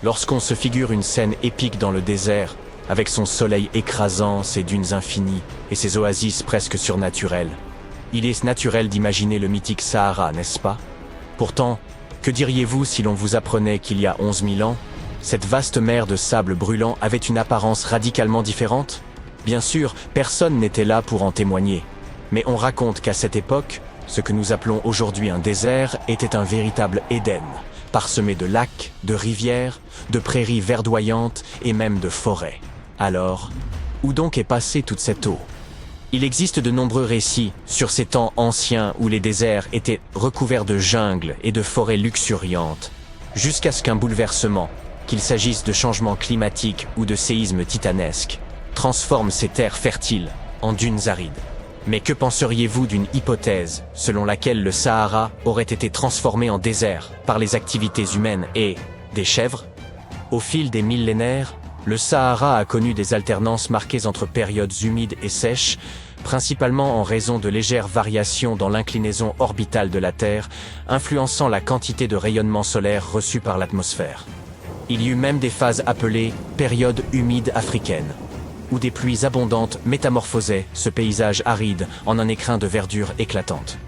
Lorsqu'on se figure une scène épique dans le désert, avec son soleil écrasant, ses dunes infinies et ses oasis presque surnaturelles, il est naturel d'imaginer le mythique Sahara, n'est-ce pas? Pourtant, que diriez-vous si l'on vous apprenait qu'il y a 11 000 ans, cette vaste mer de sable brûlant avait une apparence radicalement différente? Bien sûr, personne n'était là pour en témoigner. Mais on raconte qu'à cette époque, ce que nous appelons aujourd'hui un désert était un véritable Éden, parsemé de lacs, de rivières, de prairies verdoyantes et même de forêts. Alors, où donc est passée toute cette eau? Il existe de nombreux récits sur ces temps anciens où les déserts étaient recouverts de jungles et de forêts luxuriantes, jusqu'à ce qu'un bouleversement, qu'il s'agisse de changements climatiques ou de séismes titanesques, transforme ces terres fertiles en dunes arides. Mais que penseriez-vous d'une hypothèse selon laquelle le Sahara aurait été transformé en désert par les activités humaines et des chèvres? Au fil des millénaires, le Sahara a connu des alternances marquées entre périodes humides et sèches, principalement en raison de légères variations dans l'inclinaison orbitale de la Terre, influençant la quantité de rayonnement solaire reçu par l'atmosphère. Il y eut même des phases appelées périodes humides africaines, où des pluies abondantes métamorphosaient ce paysage aride en un écrin de verdure éclatante.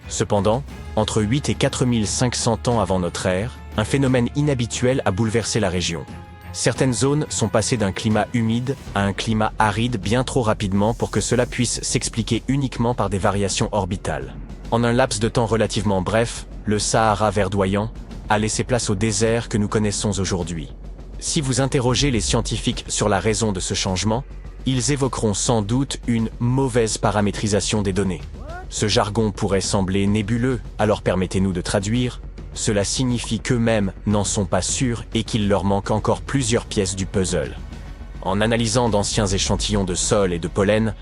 Cependant, entre 8 et 4500 ans avant notre ère, un phénomène inhabituel a bouleversé la région. Certaines zones sont passées d'un climat humide à un climat aride bien trop rapidement pour que cela puisse s'expliquer uniquement par des variations orbitales. En un laps de temps relativement bref, le Sahara verdoyant a laissé place au désert que nous connaissons aujourd'hui. Si vous interrogez les scientifiques sur la raison de ce changement, ils évoqueront sans doute une mauvaise paramétrisation des données. Ce jargon pourrait sembler nébuleux, alors permettez-nous de traduire. Cela signifie qu'eux-mêmes n'en sont pas sûrs et qu'il leur manque encore plusieurs pièces du puzzle. En analysant d'anciens échantillons de sol et de pollen,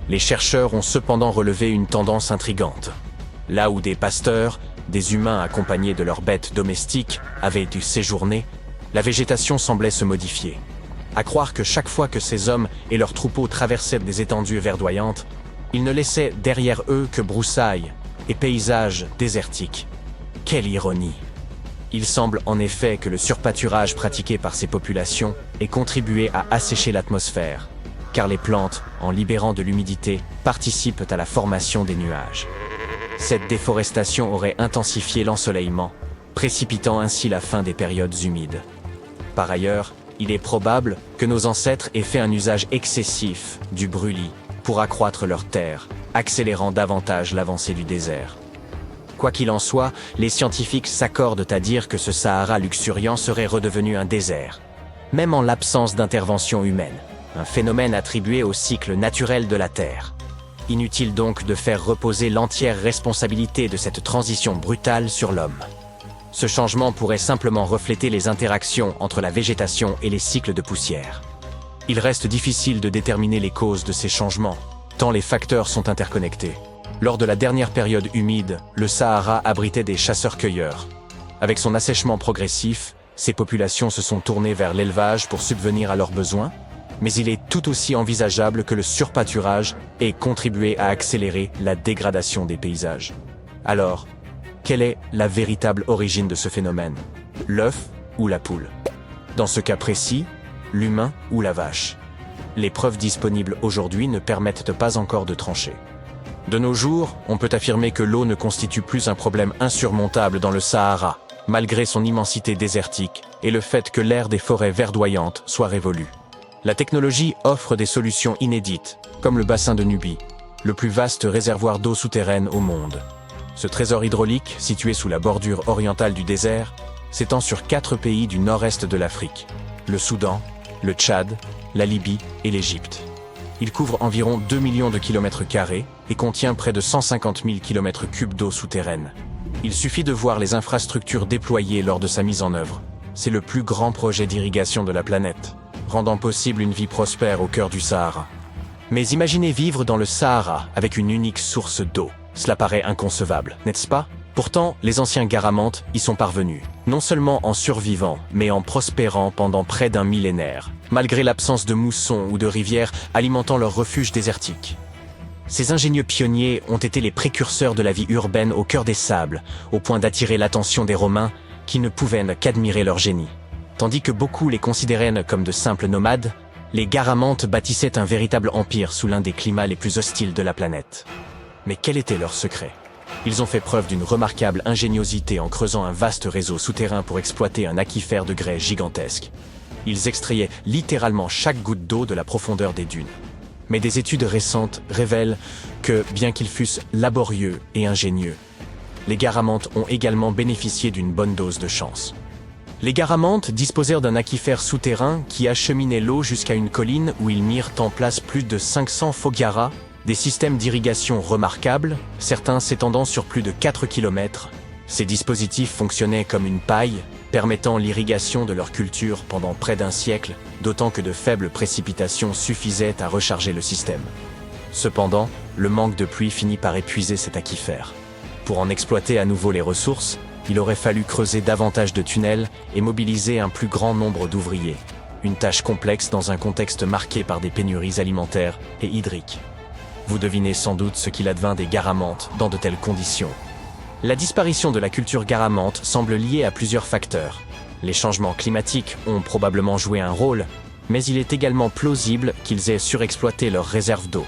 les chercheurs ont cependant relevé une tendance intrigante. Là où des pasteurs, des humains accompagnés de leurs bêtes domestiques, avaient dû séjourner, la végétation semblait se modifier. À croire que chaque fois que ces hommes et leurs troupeaux traversaient des étendues verdoyantes, ils ne laissaient derrière eux que broussailles et paysages désertiques. Quelle ironie! Il semble en effet que le surpâturage pratiqué par ces populations ait contribué à assécher l'atmosphère, car les plantes, en libérant de l'humidité, participent à la formation des nuages. Cette déforestation aurait intensifié l'ensoleillement, précipitant ainsi la fin des périodes humides. Par ailleurs, il est probable que nos ancêtres aient fait un usage excessif du brûlis pour accroître leurs terres, accélérant davantage l'avancée du désert. Quoi qu'il en soit, les scientifiques s'accordent à dire que ce Sahara luxuriant serait redevenu un désert, même en l'absence d'intervention humaine, un phénomène attribué au cycle naturel de la Terre. Inutile donc de faire reposer l'entière responsabilité de cette transition brutale sur l'homme. Ce changement pourrait simplement refléter les interactions entre la végétation et les cycles de poussière. Il reste difficile de déterminer les causes de ces changements, tant les facteurs sont interconnectés. Lors de la dernière période humide, le Sahara abritait des chasseurs-cueilleurs. Avec son assèchement progressif, ces populations se sont tournées vers l'élevage pour subvenir à leurs besoins, mais il est tout aussi envisageable que le surpâturage ait contribué à accélérer la dégradation des paysages. Alors, quelle est la véritable origine de ce phénomène? L'œuf ou la poule? Dans ce cas précis, l'humain ou la vache? Les preuves disponibles aujourd'hui ne permettent pas encore de trancher. De nos jours, on peut affirmer que l'eau ne constitue plus un problème insurmontable dans le Sahara, malgré son immensité désertique et le fait que l'air des forêts verdoyantes soit révolu. La technologie offre des solutions inédites, comme le bassin de Nubie, le plus vaste réservoir d'eau souterraine au monde. Ce trésor hydraulique, situé sous la bordure orientale du désert, s'étend sur 4 pays du nord-est de l'Afrique, le Soudan, le Tchad, la Libye et l'Égypte. Il couvre environ 2 millions de kilomètres carrés et contient près de 150 000 kilomètres cubes d'eau souterraine. Il suffit de voir les infrastructures déployées lors de sa mise en œuvre. C'est le plus grand projet d'irrigation de la planète, rendant possible une vie prospère au cœur du Sahara. Mais imaginez vivre dans le Sahara avec une unique source d'eau. Cela paraît inconcevable, n'est-ce pas? Pourtant, les anciens Garamantes y sont parvenus, non seulement en survivant, mais en prospérant pendant près d'un millénaire, malgré l'absence de moussons ou de rivières alimentant leurs refuges désertiques. Ces ingénieux pionniers ont été les précurseurs de la vie urbaine au cœur des sables, au point d'attirer l'attention des Romains qui ne pouvaient qu'admirer leur génie. Tandis que beaucoup les considéraient comme de simples nomades, les Garamantes bâtissaient un véritable empire sous l'un des climats les plus hostiles de la planète. Mais quel était leur secret? Ils ont fait preuve d'une remarquable ingéniosité en creusant un vaste réseau souterrain pour exploiter un aquifère de grès gigantesque. Ils extrayaient littéralement chaque goutte d'eau de la profondeur des dunes. Mais des études récentes révèlent que, bien qu'ils fussent laborieux et ingénieux, les Garamantes ont également bénéficié d'une bonne dose de chance. Les Garamantes disposèrent d'un aquifère souterrain qui acheminait l'eau jusqu'à une colline où ils mirent en place plus de 500 foggiaras, des systèmes d'irrigation remarquables, certains s'étendant sur plus de 4 km. Ces dispositifs fonctionnaient comme une paille, permettant l'irrigation de leur culture pendant près d'un siècle, d'autant que de faibles précipitations suffisaient à recharger le système. Cependant, le manque de pluie finit par épuiser cet aquifère. Pour en exploiter à nouveau les ressources, il aurait fallu creuser davantage de tunnels et mobiliser un plus grand nombre d'ouvriers. Une tâche complexe dans un contexte marqué par des pénuries alimentaires et hydriques. Vous devinez sans doute ce qu'il advint des Garamantes dans de telles conditions. La disparition de la culture garamante semble liée à plusieurs facteurs. Les changements climatiques ont probablement joué un rôle, mais il est également plausible qu'ils aient surexploité leurs réserves d'eau.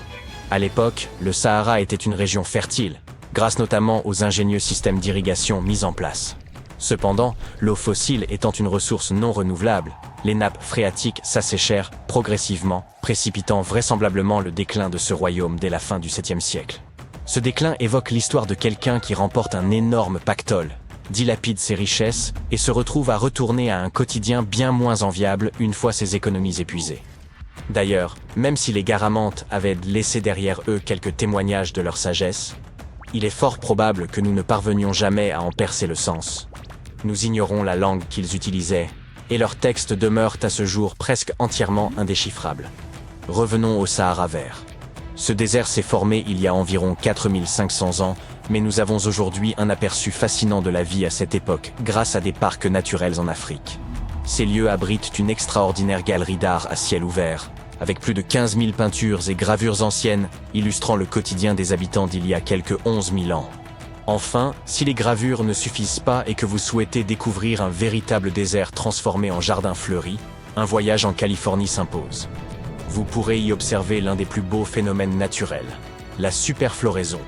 À l'époque, le Sahara était une région fertile, grâce notamment aux ingénieux systèmes d'irrigation mis en place. Cependant, l'eau fossile étant une ressource non renouvelable, les nappes phréatiques s'asséchèrent progressivement, précipitant vraisemblablement le déclin de ce royaume dès la fin du 7e siècle. Ce déclin évoque l'histoire de quelqu'un qui remporte un énorme pactole, dilapide ses richesses et se retrouve à retourner à un quotidien bien moins enviable une fois ses économies épuisées. D'ailleurs, même si les Garamantes avaient laissé derrière eux quelques témoignages de leur sagesse, il est fort probable que nous ne parvenions jamais à en percer le sens. Nous ignorons la langue qu'ils utilisaient, et leurs textes demeurent à ce jour presque entièrement indéchiffrables. Revenons au Sahara vert. Ce désert s'est formé il y a environ 4500 ans, mais nous avons aujourd'hui un aperçu fascinant de la vie à cette époque grâce à des parcs naturels en Afrique. Ces lieux abritent une extraordinaire galerie d'art à ciel ouvert, avec plus de 15 000 peintures et gravures anciennes illustrant le quotidien des habitants d'il y a quelques 11 000 ans. Enfin, si les gravures ne suffisent pas et que vous souhaitez découvrir un véritable désert transformé en jardin fleuri, un voyage en Californie s'impose. Vous pourrez y observer l'un des plus beaux phénomènes naturels, la superfloraison.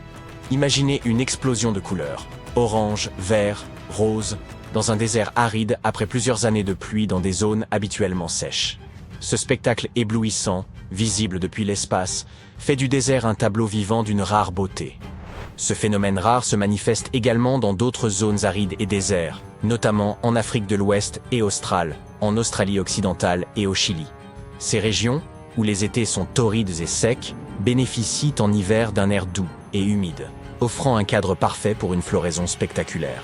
Imaginez une explosion de couleurs, orange, vert, rose, dans un désert aride après plusieurs années de pluie dans des zones habituellement sèches. Ce spectacle éblouissant, visible depuis l'espace, fait du désert un tableau vivant d'une rare beauté. Ce phénomène rare se manifeste également dans d'autres zones arides et déserts, notamment en Afrique de l'Ouest et australe, en Australie occidentale et au Chili. Ces régions, où les étés sont torrides et secs, bénéficient en hiver d'un air doux et humide, offrant un cadre parfait pour une floraison spectaculaire.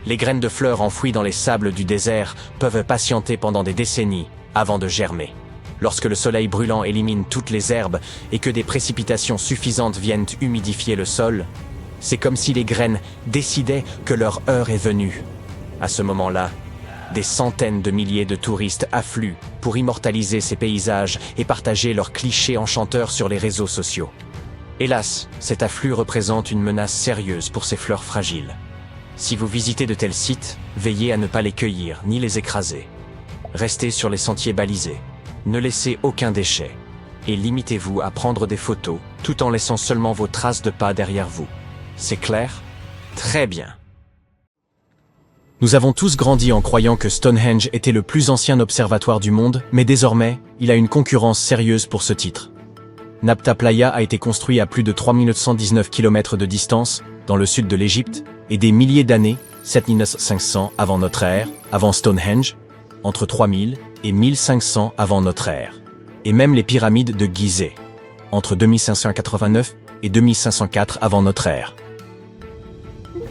Les graines de fleurs enfouies dans les sables du désert peuvent patienter pendant des décennies avant de germer. Lorsque le soleil brûlant élimine toutes les herbes et que des précipitations suffisantes viennent humidifier le sol, c'est comme si les graines décidaient que leur heure est venue. À ce moment-là, des centaines de milliers de touristes affluent pour immortaliser ces paysages et partager leurs clichés enchanteurs sur les réseaux sociaux. Hélas, cet afflux représente une menace sérieuse pour ces fleurs fragiles. Si vous visitez de tels sites, veillez à ne pas les cueillir ni les écraser. Restez sur les sentiers balisés. Ne laissez aucun déchet. Et limitez-vous à prendre des photos, tout en laissant seulement vos traces de pas derrière vous. C'est clair? Très bien. Nous avons tous grandi en croyant que Stonehenge était le plus ancien observatoire du monde, mais désormais, il a une concurrence sérieuse pour ce titre. Nabta Playa a été construit à plus de 3919 km de distance, dans le sud de l'Égypte, et des milliers d'années, 7500 avant notre ère, avant Stonehenge, entre 3000 et 1500 avant notre ère, et même les pyramides de Gizeh, entre 2589 et 2504 avant notre ère.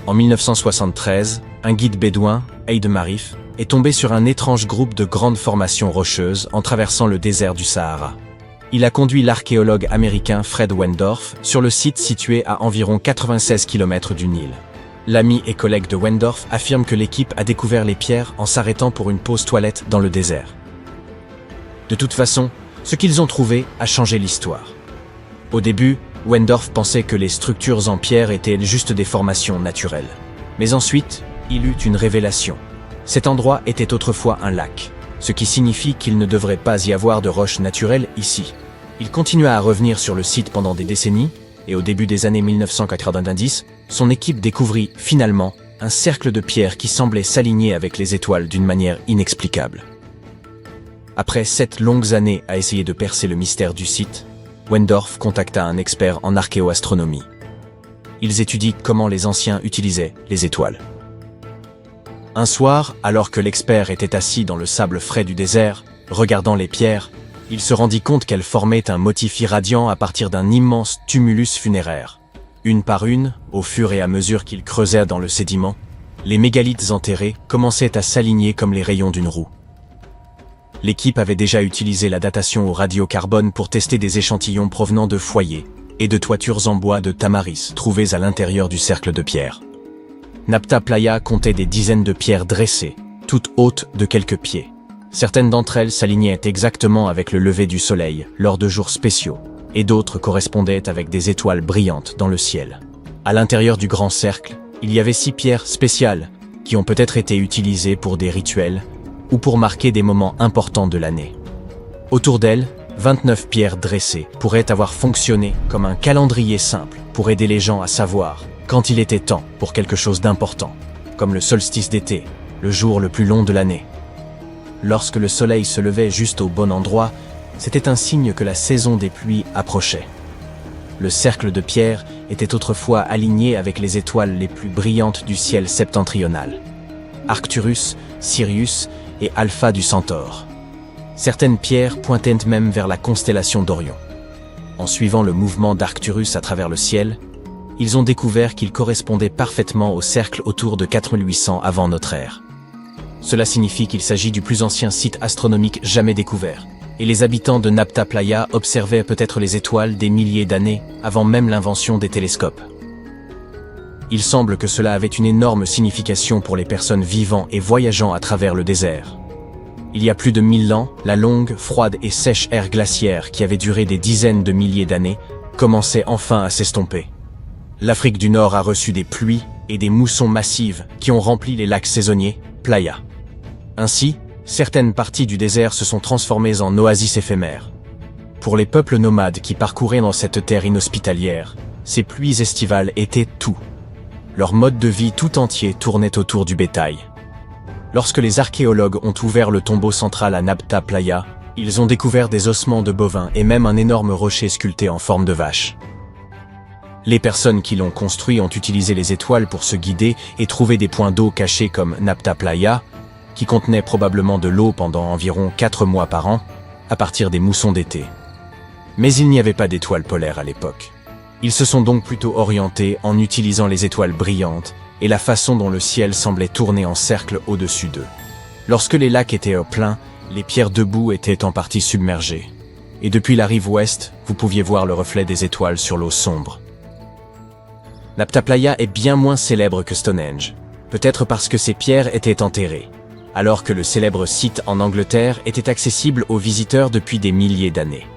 En 1973, un guide bédouin, Eid Marif, est tombé sur un étrange groupe de grandes formations rocheuses en traversant le désert du Sahara. Il a conduit l'archéologue américain Fred Wendorf sur le site situé à environ 96 km du Nil. L'ami et collègue de Wendorf affirme que l'équipe a découvert les pierres en s'arrêtant pour une pause toilette dans le désert. De toute façon, ce qu'ils ont trouvé a changé l'histoire. Au début, Wendorf pensait que les structures en pierre étaient juste des formations naturelles. Mais ensuite, il eut une révélation. Cet endroit était autrefois un lac, ce qui signifie qu'il ne devrait pas y avoir de roches naturelles ici. Il continua à revenir sur le site pendant des décennies, et au début des années 1990, son équipe découvrit finalement un cercle de pierre qui semblait s'aligner avec les étoiles d'une manière inexplicable. Après 7 longues années à essayer de percer le mystère du site, Wendorf contacta un expert en archéoastronomie. Ils étudient comment les anciens utilisaient les étoiles. Un soir, alors que l'expert était assis dans le sable frais du désert, regardant les pierres, il se rendit compte qu'elles formaient un motif irradiant à partir d'un immense tumulus funéraire. Une par une, au fur et à mesure qu'ils creusaient dans le sédiment, les mégalithes enterrés commençaient à s'aligner comme les rayons d'une roue. L'équipe avait déjà utilisé la datation au radiocarbone pour tester des échantillons provenant de foyers et de toitures en bois de tamaris trouvées à l'intérieur du cercle de pierre. Nabta Playa comptait des dizaines de pierres dressées, toutes hautes de quelques pieds. Certaines d'entre elles s'alignaient exactement avec le lever du soleil lors de jours spéciaux, et d'autres correspondaient avec des étoiles brillantes dans le ciel. À l'intérieur du grand cercle, il y avait 6 pierres spéciales qui ont peut-être été utilisées pour des rituels ou pour marquer des moments importants de l'année. Autour d'elles, 29 pierres dressées pourraient avoir fonctionné comme un calendrier simple pour aider les gens à savoir quand il était temps pour quelque chose d'important, comme le solstice d'été, le jour le plus long de l'année. Lorsque le soleil se levait juste au bon endroit, c'était un signe que la saison des pluies approchait. Le cercle de pierre était autrefois aligné avec les étoiles les plus brillantes du ciel septentrional. Arcturus, Sirius et Alpha du Centaure. Certaines pierres pointaient même vers la constellation d'Orion. En suivant le mouvement d'Arcturus à travers le ciel, ils ont découvert qu'il correspondait parfaitement au cercle autour de 4800 avant notre ère. Cela signifie qu'il s'agit du plus ancien site astronomique jamais découvert, et les habitants de Nabta Playa observaient peut-être les étoiles des milliers d'années avant même l'invention des télescopes. Il semble que cela avait une énorme signification pour les personnes vivant et voyageant à travers le désert. Il y a plus de 1000 ans, la longue, froide et sèche ère glaciaire qui avait duré des dizaines de milliers d'années commençait enfin à s'estomper. L'Afrique du Nord a reçu des pluies et des moussons massives qui ont rempli les lacs saisonniers, Playa. Ainsi, certaines parties du désert se sont transformées en oasis éphémères. Pour les peuples nomades qui parcouraient dans cette terre inhospitalière, ces pluies estivales étaient tout. Leur mode de vie tout entier tournait autour du bétail. Lorsque les archéologues ont ouvert le tombeau central à Nabta Playa, ils ont découvert des ossements de bovins et même un énorme rocher sculpté en forme de vache. Les personnes qui l'ont construit ont utilisé les étoiles pour se guider et trouver des points d'eau cachés comme Nabta Playa, qui contenait probablement de l'eau pendant environ 4 mois par an, à partir des moussons d'été. Mais il n'y avait pas d'étoiles polaires à l'époque. Ils se sont donc plutôt orientés en utilisant les étoiles brillantes et la façon dont le ciel semblait tourner en cercle au-dessus d'eux. Lorsque les lacs étaient au plein, les pierres debout étaient en partie submergées. Et depuis la rive ouest, vous pouviez voir le reflet des étoiles sur l'eau sombre. Nabta Playa est bien moins célèbre que Stonehenge, peut-être parce que ces pierres étaient enterrées, alors que le célèbre site en Angleterre était accessible aux visiteurs depuis des milliers d'années.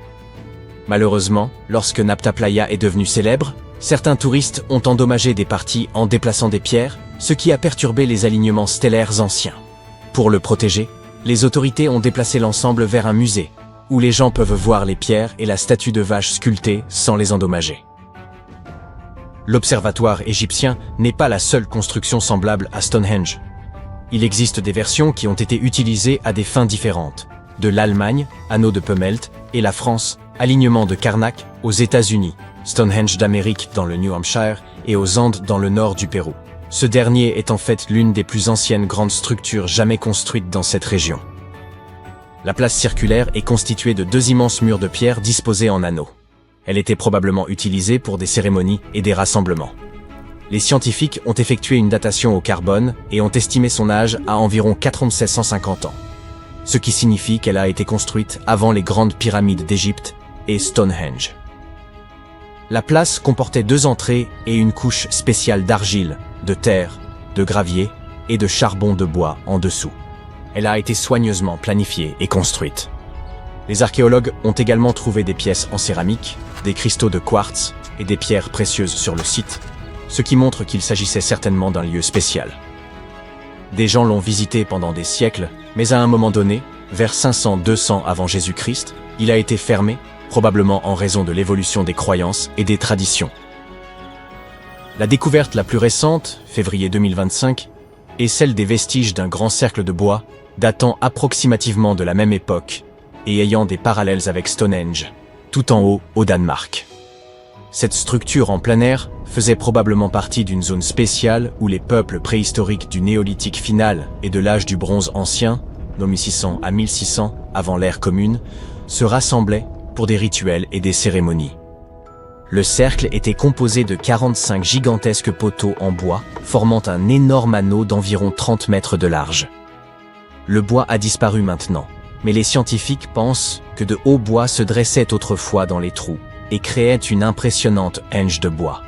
Malheureusement, lorsque Nabta Playa est devenu célèbre, certains touristes ont endommagé des parties en déplaçant des pierres, ce qui a perturbé les alignements stellaires anciens. Pour le protéger, les autorités ont déplacé l'ensemble vers un musée, où les gens peuvent voir les pierres et la statue de vache sculptée sans les endommager. L'observatoire égyptien n'est pas la seule construction semblable à Stonehenge. Il existe des versions qui ont été utilisées à des fins différentes. De l'Allemagne, anneau de Pemelt, et la France, alignement de Karnak, aux États-Unis, Stonehenge d'Amérique dans le New Hampshire et aux Andes dans le nord du Pérou. Ce dernier est en fait l'une des plus anciennes grandes structures jamais construites dans cette région. La place circulaire est constituée de 2 immenses murs de pierre disposés en anneaux. Elle était probablement utilisée pour des cérémonies et des rassemblements. Les scientifiques ont effectué une datation au carbone et ont estimé son âge à environ 4750 ans, ce qui signifie qu'elle a été construite avant les grandes pyramides d'Égypte et Stonehenge. La place comportait 2 entrées et une couche spéciale d'argile, de terre, de gravier et de charbon de bois en dessous. Elle a été soigneusement planifiée et construite. Les archéologues ont également trouvé des pièces en céramique, des cristaux de quartz et des pierres précieuses sur le site, ce qui montre qu'il s'agissait certainement d'un lieu spécial. Des gens l'ont visité pendant des siècles, mais à un moment donné, vers 500-200 avant Jésus-Christ, il a été fermé, probablement en raison de l'évolution des croyances et des traditions. La découverte la plus récente, février 2025, est celle des vestiges d'un grand cercle de bois datant approximativement de la même époque et ayant des parallèles avec Stonehenge, tout en haut au Danemark. Cette structure en plein air faisait probablement partie d'une zone spéciale où les peuples préhistoriques du néolithique final et de l'âge du bronze ancien, de 1600 à 1600 avant l'ère commune, se rassemblaient pour des rituels et des cérémonies. Le cercle était composé de 45 gigantesques poteaux en bois, formant un énorme anneau d'environ 30 mètres de large. Le bois a disparu maintenant, mais les scientifiques pensent que de hauts bois se dressaient autrefois dans les trous et créaient une impressionnante henge de bois.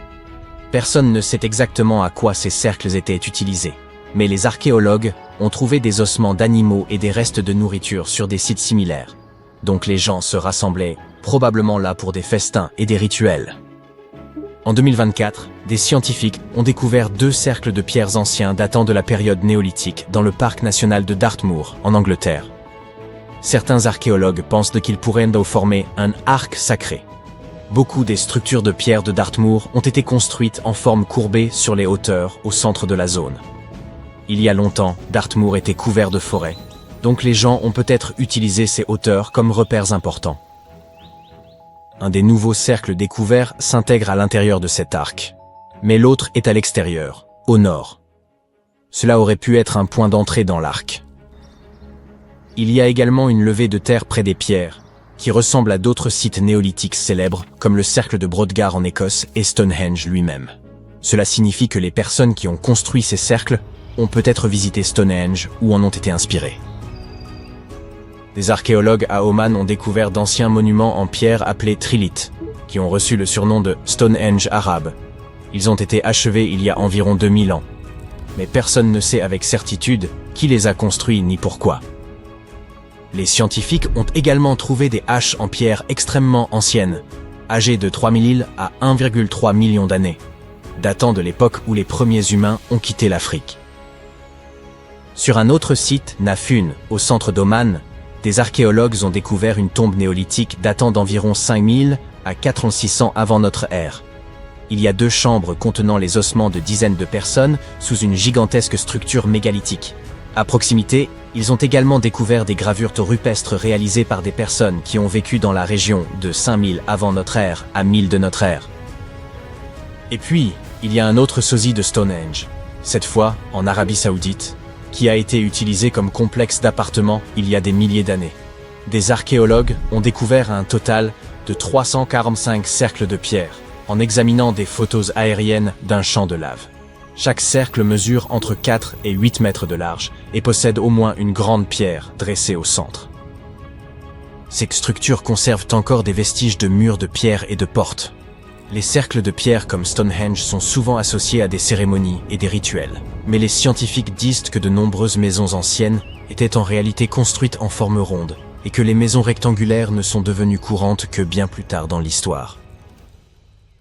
Personne ne sait exactement à quoi ces cercles étaient utilisés, mais les archéologues ont trouvé des ossements d'animaux et des restes de nourriture sur des sites similaires. Donc les gens se rassemblaient, probablement là pour des festins et des rituels. En 2024, des scientifiques ont découvert 2 cercles de pierres anciens datant de la période néolithique dans le parc national de Dartmoor, en Angleterre. Certains archéologues pensent qu'ils pourraient former un arc sacré. Beaucoup des structures de pierre de Dartmoor ont été construites en forme courbée sur les hauteurs au centre de la zone. Il y a longtemps, Dartmoor était couvert de forêts, donc les gens ont peut-être utilisé ces hauteurs comme repères importants. Un des nouveaux cercles découverts s'intègre à l'intérieur de cet arc, mais l'autre est à l'extérieur, au nord. Cela aurait pu être un point d'entrée dans l'arc. Il y a également une levée de terre près des pierres, qui ressemble à d'autres sites néolithiques célèbres, comme le cercle de Brodgar en Écosse et Stonehenge lui-même. Cela signifie que les personnes qui ont construit ces cercles ont peut-être visité Stonehenge ou en ont été inspirées. Des archéologues à Oman ont découvert d'anciens monuments en pierre appelés trilithes, qui ont reçu le surnom de Stonehenge arabe. Ils ont été achevés il y a environ 2000 ans. Mais personne ne sait avec certitude qui les a construits ni pourquoi. Les scientifiques ont également trouvé des haches en pierre extrêmement anciennes, âgées de 3000 à 1,3 million d'années, datant de l'époque où les premiers humains ont quitté l'Afrique. Sur un autre site, Nafun, au centre d'Oman, des archéologues ont découvert une tombe néolithique datant d'environ 5000 à 4600 avant notre ère. Il y a 2 chambres contenant les ossements de dizaines de personnes sous une gigantesque structure mégalithique. À proximité, ils ont également découvert des gravures rupestres réalisées par des personnes qui ont vécu dans la région de 5000 avant notre ère à 1000 de notre ère. Et puis, il y a un autre sosie de Stonehenge, cette fois en Arabie Saoudite, qui a été utilisé comme complexe d'appartements il y a des milliers d'années. Des archéologues ont découvert un total de 345 cercles de pierre, en examinant des photos aériennes d'un champ de lave. Chaque cercle mesure entre 4 et 8 mètres de large et possède au moins une grande pierre dressée au centre. Ces structures conservent encore des vestiges de murs de pierre et de portes. Les cercles de pierre comme Stonehenge sont souvent associés à des cérémonies et des rituels. Mais les scientifiques disent que de nombreuses maisons anciennes étaient en réalité construites en forme ronde et que les maisons rectangulaires ne sont devenues courantes que bien plus tard dans l'histoire.